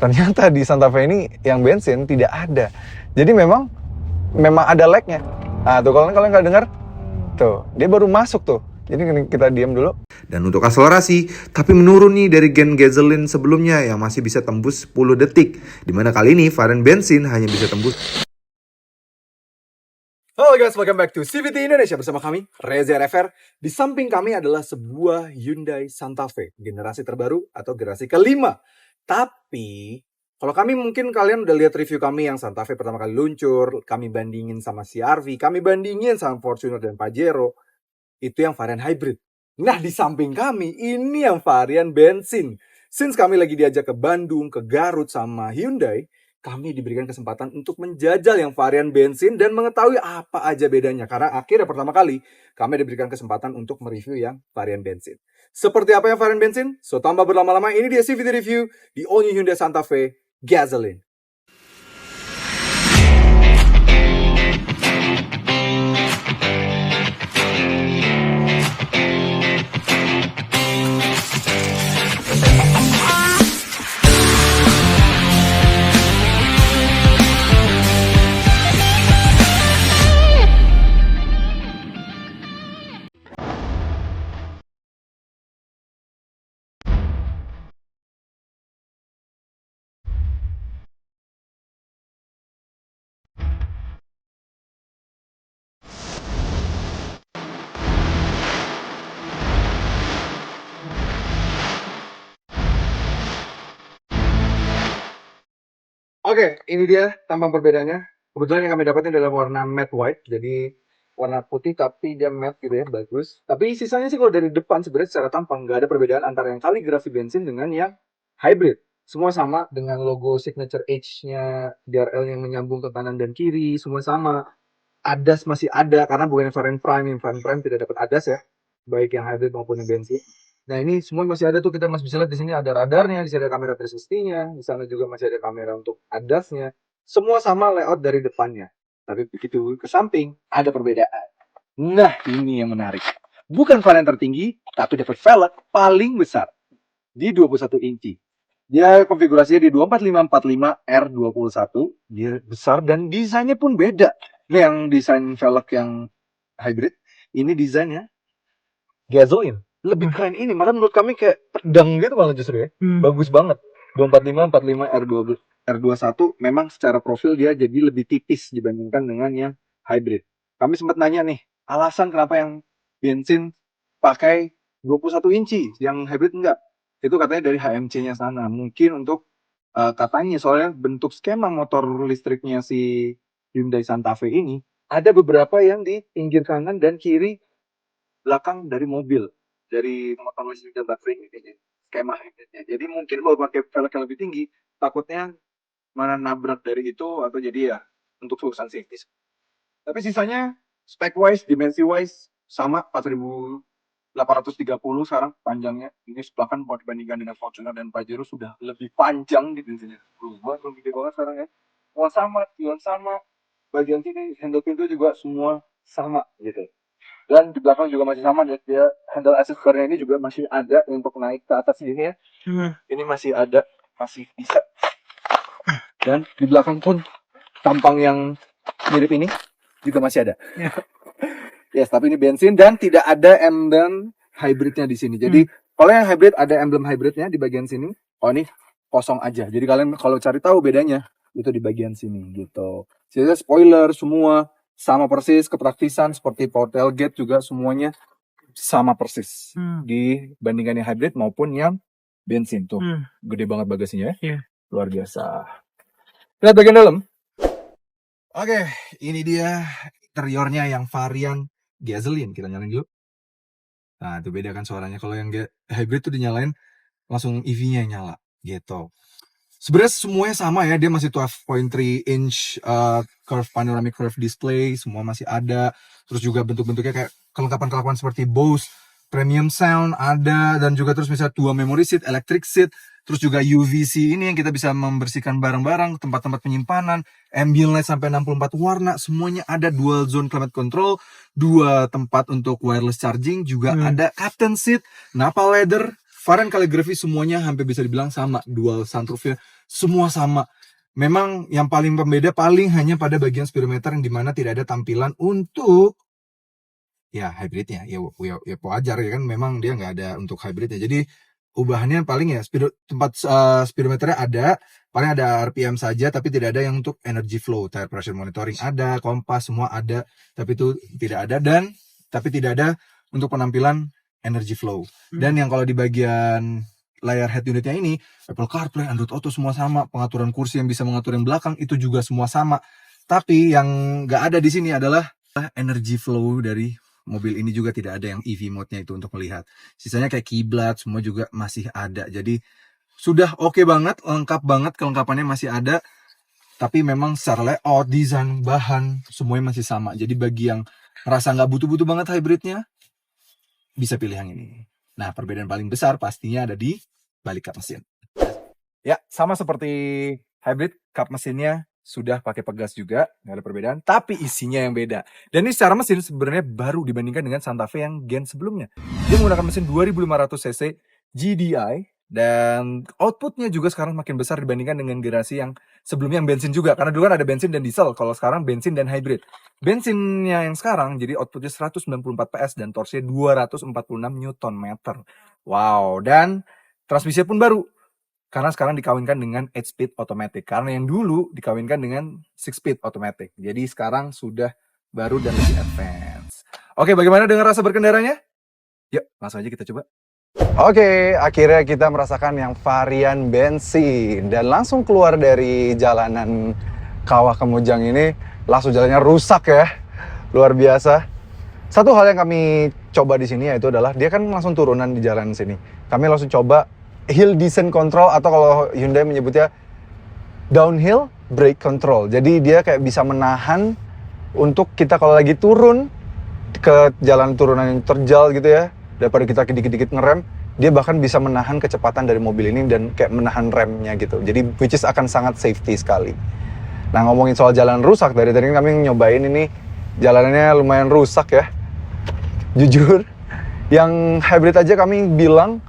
ternyata di Santa Fe ini yang bensin tidak ada. Jadi memang ada lag-nya. Nah tuh kalau kalian nggak dengar, tuh dia baru masuk tuh. Jadi kita diam dulu. Dan untuk akselerasi, tapi menurun nih dari gen gasoline sebelumnya yang masih bisa tembus 10 detik. Dimana kali ini varian bensin hanya bisa tembus. Halo guys, welcome back to CVT Indonesia bersama kami, Reza RFR. Di samping kami adalah sebuah Hyundai Santa Fe, generasi terbaru atau generasi kelima. Tapi, kalau kami mungkin kalian udah lihat review kami yang Santa Fe pertama kali luncur, kami bandingin sama CR-V, kami bandingin sama Fortuner dan Pajero, itu yang varian hybrid. Nah, di samping kami, ini yang varian bensin. Since kami lagi diajak ke Bandung, ke Garut sama Hyundai, kami diberikan kesempatan untuk menjajal yang varian bensin dan mengetahui apa aja bedanya. Karena akhirnya pertama kali kami diberikan kesempatan untuk mereview yang varian bensin. Seperti apa yang varian bensin? So, tanpa berlama-lama, ini dia CVT Review di all new Hyundai Santa Fe Gasoline. Oke, ini dia tampang perbedaannya. Kebetulan yang kami dapatin adalah warna matte white, jadi warna putih tapi dia matte gitu ya, bagus. Tapi sisanya sih kalau dari depan sebenarnya secara tampang nggak ada perbedaan antara yang kaligrafi bensin dengan yang hybrid. Semua sama dengan logo signature H-nya DRL yang menyambung ke kanan dan kiri, semua sama. ADAS masih ada karena bukan varian prime, yang varian prime tidak dapat ADAS ya, baik yang hybrid maupun yang bensin. Nah ini semua masih ada tuh, kita masih bisa lihat di sini ada radarnya, di sini ada kamera 360-nya, di sana juga masih ada kamera untuk ADAS-nya. Semua sama layout dari depannya. Tapi begitu ke samping ada perbedaan. Nah ini yang menarik. Bukan varian tertinggi, tapi dapat velg paling besar di 21 inci. Dia konfigurasinya di 24545 R21. Dia besar dan desainnya pun beda. Ini yang desain velg yang hybrid. Ini desainnya gasoline. Lebih keren ini, malah menurut kami kayak pedang gitu malah justru ya. Bagus banget. 24545 R21 memang secara profil dia jadi lebih tipis dibandingkan dengan yang hybrid. Kami sempat nanya nih, alasan kenapa yang bensin pakai 21 inci, yang hybrid enggak. Itu katanya dari HMC-nya sana. Mungkin untuk katanya soalnya bentuk skema motor listriknya si Hyundai Santa Fe ini ada beberapa yang di pinggir kanan dan kiri belakang dari mobil, dari motor listrik dan baterai ini skema hybridnya. Jadi mungkin kalau pakai velg yang lebih tinggi takutnya mana nabrak dari itu atau jadi ya untuk urusan safety. Tapi sisanya spec wise, dimensi wise sama 4830 sekarang panjangnya. Ini sebelah kan kalau dibandingkan dengan Fortuner dan Pajero sudah lebih panjang gitu intinya. Belum gede banget sekarang ya. Semua sama, tujuan sama. Bagian sini handle pintu juga semua sama gitu. Dan di belakang juga masih sama, dia handle access bar-nya ini juga masih ada untuk naik ke atas sini ya. Ini masih ada, masih bisa. Dan di belakang pun tampang yang mirip ini juga masih ada. Yes, tapi ini bensin dan tidak ada emblem hybridnya di sini. Jadi kalau yang hybrid ada emblem hybridnya di bagian sini. Oh ini kosong aja. Jadi kalian kalau cari tahu bedanya itu di bagian sini gitu. Jadi spoiler semua sama persis, kepraktisan seperti power tailgate juga semuanya sama persis dibandingkan yang hybrid maupun yang bensin tuh. Gede banget bagasinya ya. Luar biasa. Lihat bagian dalam. Oke, ini dia interiornya yang varian gasoline. Kita nyalain dulu. Nah, itu beda kan suaranya. Kalau yang hybrid tuh dinyalain langsung EV-nya nyala gitu. Sebenarnya semuanya sama ya, dia masih 12.3 inch panoramic curve display, semua masih ada. Terus juga bentuk-bentuknya kayak kelengkapan-kelengkapan seperti Bose premium sound ada, dan juga terus misalnya 2 memory seat, electric seat, terus juga UVC ini yang kita bisa membersihkan barang-barang, tempat-tempat penyimpanan, ambient light sampai 64 warna, semuanya ada. Dual zone climate control, 2 tempat untuk wireless charging, juga ada captain seat, Nappa leather. Varian kaligrafi semuanya hampir bisa dibilang sama. Dual sunroofnya semua sama. Memang yang paling pembeda paling hanya pada bagian speedometer yang dimana tidak ada tampilan untuk ya hybridnya. Ya wajar ya kan, memang dia nggak ada untuk hybridnya. Jadi ubahannya paling ya tempat speedometernya ada, paling ada RPM saja, tapi tidak ada yang untuk energy flow, tire pressure monitoring ada, kompas semua ada, tapi itu tidak ada, dan tapi tidak ada untuk penampilan energy flow. Dan yang kalau di bagian layar head unitnya ini, Apple CarPlay, Android Auto semua sama, pengaturan kursi yang bisa mengatur yang belakang itu juga semua sama. Tapi yang nggak ada di sini adalah energy flow dari mobil ini, juga tidak ada yang EV mode-nya itu untuk melihat. Sisanya kayak kiblat semua juga masih ada. Jadi sudah oke banget, lengkap banget, kelengkapannya masih ada. Tapi memang secara layout, desain, bahan semuanya masih sama. Jadi bagi yang merasa nggak butuh-butuh banget hybridnya, bisa pilih yang ini. Nah, perbedaan paling besar pastinya ada di balik kap mesin. Ya, sama seperti hybrid, kap mesinnya sudah pakai pegas juga, nggak ada perbedaan, tapi isinya yang beda. Dan ini secara mesin sebenarnya baru dibandingkan dengan Santa Fe yang gen sebelumnya. Dia menggunakan mesin 2500 cc GDI, dan outputnya juga sekarang makin besar dibandingkan dengan generasi yang sebelumnya yang bensin juga. Karena dulu kan ada bensin dan diesel, kalau sekarang bensin dan hybrid. Bensinnya yang sekarang jadi outputnya 194 PS dan torsinya 246 Nm. Wow, dan transmisinya pun baru. Karena sekarang dikawinkan dengan 8-speed automatic. Karena yang dulu dikawinkan dengan 6-speed automatic. Jadi sekarang sudah baru dan lebih advance. Oke, bagaimana dengan rasa berkendaranya? Yuk, langsung aja kita coba. Oke, akhirnya kita merasakan yang varian bensin. Dan langsung keluar dari jalanan Kawah Kemujang ini, langsung jalannya rusak ya. Luar biasa. Satu hal yang kami coba di sini yaitu adalah, dia kan langsung turunan di jalan sini. Kami langsung coba hill descent control, atau kalau Hyundai menyebutnya downhill brake control. Jadi dia kayak bisa menahan untuk kita kalau lagi turun ke jalan turunan yang terjal gitu ya, daripada kita dikit-dikit ngerem, dia bahkan bisa menahan kecepatan dari mobil ini dan kayak menahan remnya gitu. Jadi which is akan sangat safety sekali. Nah, ngomongin soal jalan rusak, dari tadi kami nyobain ini, jalanannya lumayan rusak ya. Jujur, yang hybrid aja kami bilang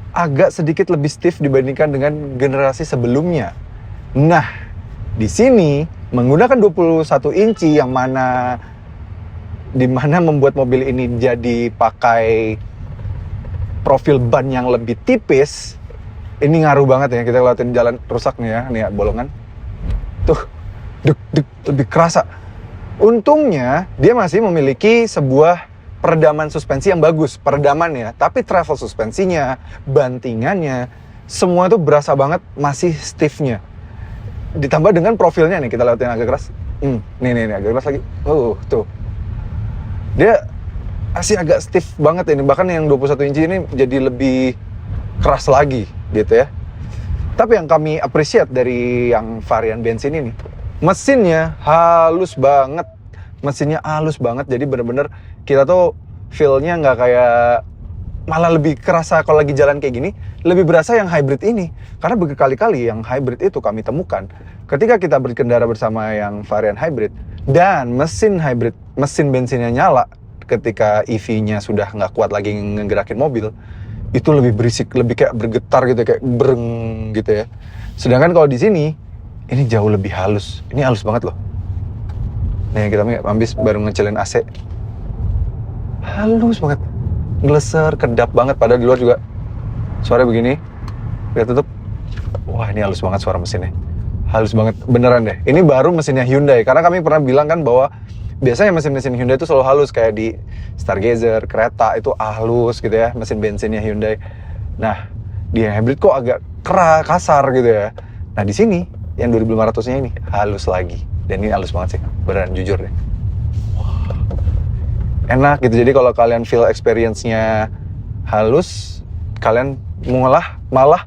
agak sedikit lebih stiff dibandingkan dengan generasi sebelumnya. Nah, di sini menggunakan 21 inci yang dimana membuat mobil ini jadi pakai profil ban yang lebih tipis. Ini ngaruh banget ya, kita lewatin jalan rusak nih ya bolongan. Tuh, lebih kerasa. Untungnya dia masih memiliki sebuah peredaman suspensi yang bagus, peredaman ya, tapi travel suspensinya, bantingannya, semua itu berasa banget masih stiffnya. Ditambah dengan profilnya nih, kita lihat yang agak keras. Nih agak keras lagi. Tuh. Dia masih agak stiff banget ini, bahkan yang 21 inci ini jadi lebih keras lagi gitu ya. Tapi yang kami appreciate dari yang varian bensin ini, mesinnya halus banget. Jadi bener-bener kita tuh feel-nya nggak kayak, malah lebih kerasa kalau lagi jalan kayak gini, lebih berasa yang hybrid ini. Karena berkali-kali yang hybrid itu kami temukan ketika kita berkendara bersama yang varian hybrid dan mesin bensinnya nyala, ketika EV-nya sudah nggak kuat lagi ngegerakin mobil, itu lebih berisik, lebih kayak bergetar gitu, kayak breng gitu ya. Sedangkan kalau di sini, ini jauh lebih halus. Ini halus banget loh. Nih, kita habis baru ngecilin AC. Halus banget. Ngeleser, kedap banget. Padahal di luar juga suaranya begini. Kita tutup. Wah, ini halus banget suara mesinnya. Halus banget. Beneran deh. Ini baru mesinnya Hyundai. Karena kami pernah bilang kan bahwa biasanya mesin-mesin Hyundai itu selalu halus. Kayak di Stargazer, kereta itu halus gitu ya. Mesin bensinnya Hyundai. Nah, di hybrid kok agak kasar gitu ya. Nah, di sini yang 2500-nya ini halus lagi. Dan ini halus banget sih, beneran jujur deh. Enak gitu, jadi kalau kalian feel experience-nya halus, kalian malah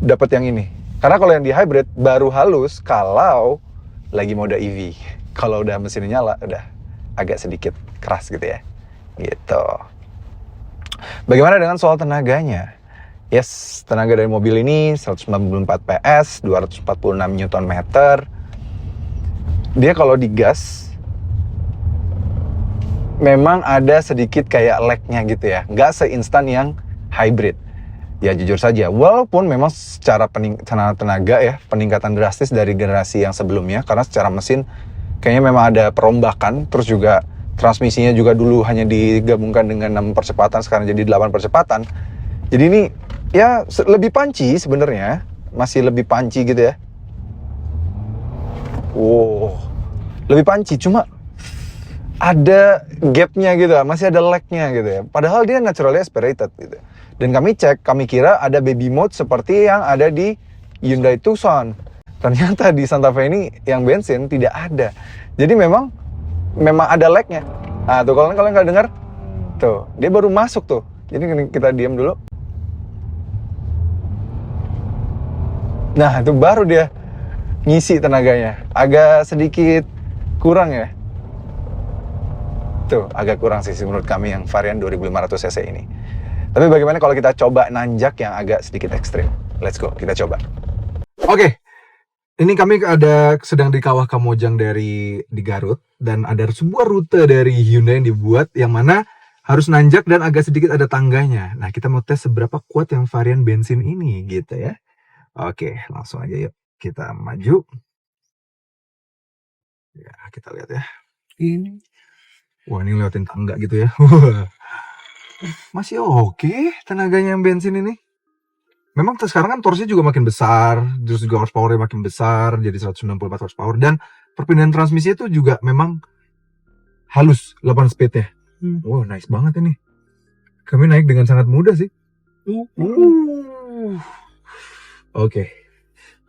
dapat yang ini. Karena kalau yang di hybrid baru halus kalau lagi mode EV. Kalau udah mesinnya nyala, udah agak sedikit keras gitu ya. Gitu. Bagaimana dengan soal tenaganya? Yes, tenaga dari mobil ini 194 PS, 246 Nm. Dia kalau digas memang ada sedikit kayak lag-nya gitu ya, nggak seinstan yang hybrid. Ya jujur saja, walaupun memang secara tenaga ya, peningkatan drastis dari generasi yang sebelumnya, karena secara mesin kayaknya memang ada perombakan, terus juga transmisinya juga dulu hanya digabungkan dengan 6 percepatan, sekarang jadi 8 percepatan. Jadi ini ya lebih panci sebenarnya, masih lebih panci gitu ya. Wow, lebih panci, cuma ada gapnya gitu, masih ada lag-nya gitu ya. Padahal dia naturally aspirated gitu. Dan kami cek, kami kira ada baby mode seperti yang ada di Hyundai Tucson. Ternyata di Santa Fe ini yang bensin tidak ada. Jadi memang ada lag-nya. Nah tuh kalau kalian nggak dengar, tuh dia baru masuk tuh. Jadi kita diam dulu. Nah itu baru dia ngisi tenaganya. Agak sedikit kurang ya. Tuh agak kurang sih menurut kami yang varian 2500 cc ini. Tapi bagaimana kalau kita coba nanjak yang agak sedikit ekstrim? Let's go, kita coba. Oke, ini kami sedang di kawah Kamojang di Garut, dan ada sebuah rute dari Hyundai yang dibuat yang mana harus nanjak dan agak sedikit ada tangganya. Nah, kita mau tes seberapa kuat yang varian bensin ini gitu ya. Oke, langsung aja yuk kita maju. Ya, kita lihat ya. Ini. Wah, ini lewatin tangga gitu ya. Masih oke tenaganya yang bensin ini. Memang sekarang kan torsinya juga makin besar, terus juga horsepower-nya makin besar, jadi 194 horsepower, dan perpindahan transmisi itu juga memang halus 8 speed-nya. Wow, nice banget ini. Kami naik dengan sangat mudah sih. Oke.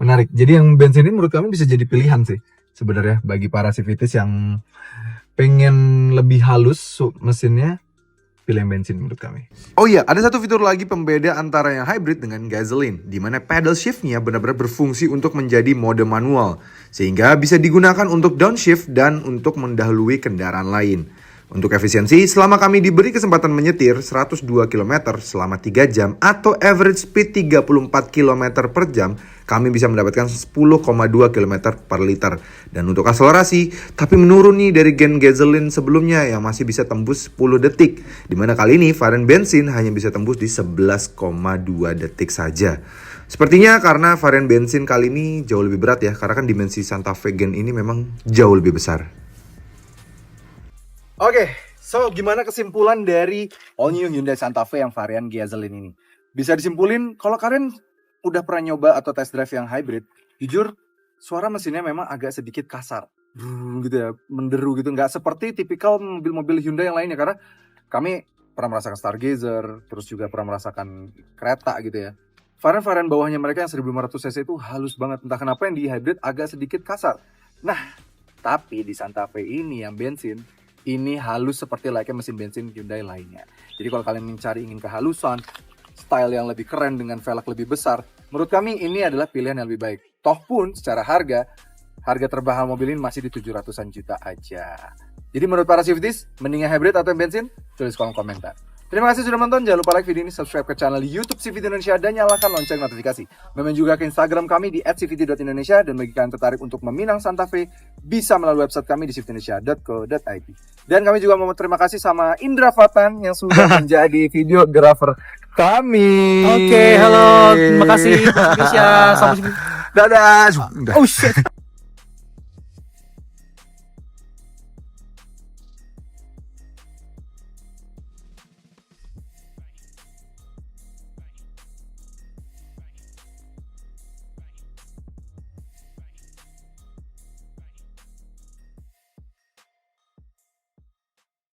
Menarik. Jadi yang bensin ini menurut kami bisa jadi pilihan sih sebenarnya bagi para civities yang pengen lebih halus mesinnya. Pilih yang bensin menurut kami. Oh iya, ada satu fitur lagi pembeda antara yang hybrid dengan gasoline, di mana pedal shift-nya benar-benar berfungsi untuk menjadi mode manual, sehingga bisa digunakan untuk downshift dan untuk mendahului kendaraan lain. Untuk efisiensi, selama kami diberi kesempatan menyetir 102 km selama 3 jam atau average speed 34 km per jam, kami bisa mendapatkan 10,2 km per liter. Dan untuk akselerasi, tapi menurun nih dari gen gasoline sebelumnya yang masih bisa tembus 10 detik. Dimana kali ini varian bensin hanya bisa tembus di 11,2 detik saja. Sepertinya karena varian bensin kali ini jauh lebih berat ya, karena kan dimensi Santa Fe Gen ini memang jauh lebih besar. Oke, so gimana kesimpulan dari all new Hyundai Santa Fe yang varian gasoline ini? Bisa disimpulin kalau kalian udah pernah nyoba atau test drive yang hybrid, jujur suara mesinnya memang agak sedikit kasar, gitu ya, menderu gitu, nggak seperti tipikal mobil-mobil Hyundai yang lainnya, karena kami pernah merasakan Stargazer, terus juga pernah merasakan kereta gitu ya. Varian-varian bawahnya mereka yang 1500 cc itu halus banget, entah kenapa yang di hybrid agak sedikit kasar. Nah, tapi di Santa Fe ini yang bensin, ini halus seperti layaknya mesin bensin Hyundai lainnya. Jadi kalau kalian ingin kehalusan, style yang lebih keren dengan velg lebih besar, menurut kami ini adalah pilihan yang lebih baik. Toh pun secara harga termahal mobil ini masih di 700-an juta aja. Jadi menurut para civities, mendingan hybrid atau yang bensin? Tulis kolom komentar. Terima kasih sudah menonton, jangan lupa like video ini, subscribe ke channel YouTube CVT Indonesia, dan nyalakan lonceng notifikasi. Memang juga ke Instagram kami di @cvt.indonesia, dan bagi kalian tertarik untuk meminang Santa Fe, bisa melalui website kami di cvtindonesia.co.id. Dan kami juga mau terima kasih sama Indra Fatan yang sudah menjadi videographer kami. Oke, halo, terima kasih Indonesia. Sampai sini. Dadah. Oh shit.